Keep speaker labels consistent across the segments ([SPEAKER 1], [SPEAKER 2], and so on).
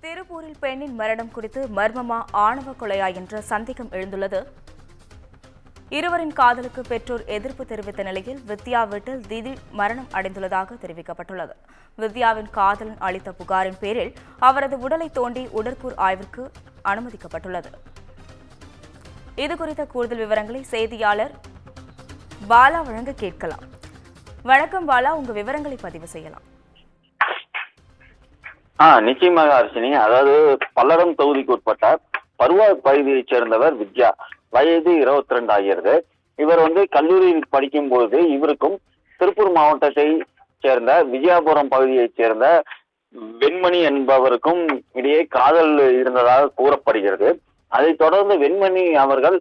[SPEAKER 1] திருப்பூரில் பெண்ணின் மரணம் குறித்து மர்மமா ஆணவ கொலையா என்ற சந்தேகம் எழுந்துள்ளது. இருவரின் காதலுக்கு பெற்றோர் எதிர்ப்பு தெரிவித்த நிலையில் வித்யா வீட்டில் திடீர் மரணம் அடைந்துள்ளதாக தெரிவிக்கப்பட்டுள்ளது. வித்யாவின் காதலன் அளித்த புகாரின் பேரில் அவரது உடலை தோண்டி உடற்கூறு ஆய்விற்கு அனுமதிக்கப்பட்டுள்ளது. இதுகுறித்த கூடுதல் விவரங்களை செய்தியாளர் பாலா வழங்க கேட்கலாம். வணக்கம் பாலா, உங்க விவரங்களை பதிவு செய்யலாம்.
[SPEAKER 2] நிச்சயமாக அரசினி. அதாவது பல்லடம் தொகுதிக்கு உட்பட்ட பருவா பகுதியைச் சேர்ந்தவர் வித்யா. வயது 22 ஆகிறது. இவர் கல்லூரியில் படிக்கும் போது இவருக்கும் திருப்பூர் மாவட்டத்தை சேர்ந்த விஜயாபுரம் பகுதியைச் சேர்ந்த வெண்மணி என்பவருக்கும் இடையே காதல் இருந்ததாக கூறப்படுகிறது. அதைத் தொடர்ந்து வெண்மணி அவர்கள்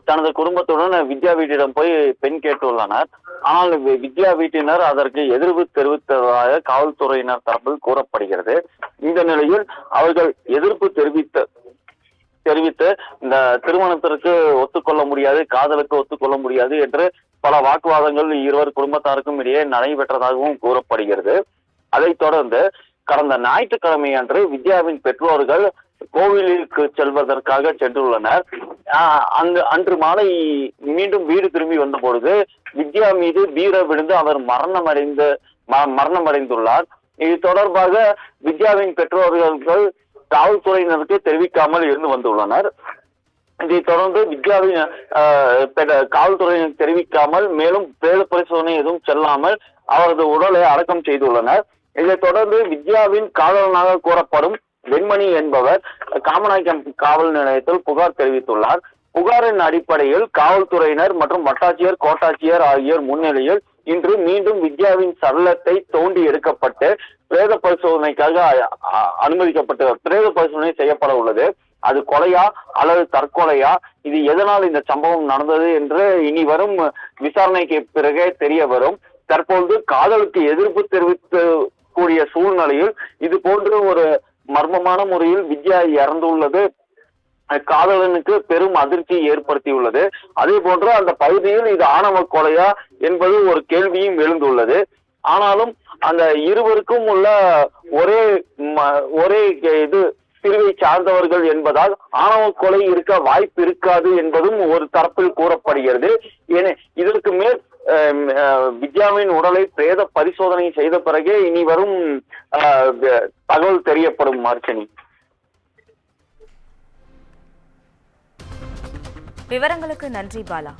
[SPEAKER 2] தனது குடும்பத்துடன் வித்யா வீட்டிடம் போய் பெண் கேட்டுள்ளனர். ஆனால் வித்யா வீட்டினர் அதற்கு எதிர்ப்பு தெரிவித்ததாக காவல்துறையினர் தரப்பில் கூறப்படுகிறது. இந்த நிலையில் அவர்கள் எதிர்ப்பு தெரிவித்து இந்த திருமணத்திற்கு ஒத்துக்கொள்ள முடியாது, காதலுக்கு ஒத்துக்கொள்ள முடியாது என்று பல வாக்குவாதங்கள் இருவர் குடும்பத்தாருக்கும் இடையே நடைபெற்றதாகவும் கூறப்படுகிறது. அதைத் தொடர்ந்து கடந்த ஞாயிற்றுக்கிழமை அன்று வித்யாவின் பெற்றோர்கள் கோவிலுக்கு செல்வதற்காக சென்றுள்ளனர். அன்று மாலை மீண்டும் வீடு திரும்பி வந்த பொழுது வித்யா மீது பீர விழுந்து அவர் மரணமடைந்துள்ளார். இது தொடர்பாக வித்யாவின் பெற்றோர்கள் காவல்துறையினருக்கு தெரிவிக்காமல் இருந்து வந்துள்ளனர். இதைத் தொடர்ந்து வித்யாவின் காவல்துறையினர் தெரிவிக்காமல் மேலும் பிரேத பரிசோதனை எதுவும் செல்லாமல் அவரது உடலை அடக்கம் செய்துள்ளனர். இதைத் தொடர்ந்து வித்யாவின் காதலனாக கூறப்படும் வெண்மணி என்பவர் காமநாயக்கம் காவல் நிலையத்தில் புகார் தெரிவித்துள்ளார். புகாரின் அடிப்படையில் காவல்துறையினர் மற்றும் வட்டாட்சியர், கோட்டாட்சியர் ஆகியோர் முன்னிலையில் இன்று மீண்டும் வித்யாவின் சடலத்தை தோண்டி எடுக்கப்பட்டு பிரேத பரிசோதனைக்காக அனுமதிக்கப்பட்டு பிரேத பரிசோதனை செய்யப்பட உள்ளது. அது கொலையா அல்லது தற்கொலையா, இது எதனால் இந்த சம்பவம் நடந்தது என்று இனி வரும் விசாரணைக்கு பிறகே தெரிய வரும். தற்போது காதலுக்கு எதிர்ப்பு தெரிவித்து கூடிய சூழ்நிலையில் இது போன்ற ஒரு மர்மமான முறையில் வித்யா இறந்துள்ளது காதலனுக்கு பெரும் அதிர்ச்சியை ஏற்படுத்தியுள்ளது. அதே போன்று அந்த பகுதியில் இது ஆணவ கொலையா என்பது ஒரு கேள்வியும் எழுந்துள்ளது. ஆனாலும் அந்த இருவருக்கும் உள்ள ஒரே இது பிரிவை சார்ந்தவர்கள் என்பதால் ஆணவ கொலை இருக்க வாய்ப்பு இருக்காது என்பதும் ஒரு தரப்பில் கூறப்படுகிறது. இதற்கு மேல் வித்யாவின் உடலை பிரேத பரிசோதனை செய்த பிறகே இனி வரும் தகவல் தெரியப்படும். மார்ச்சனி,
[SPEAKER 1] விவரங்களுக்கு நன்றி பாலா.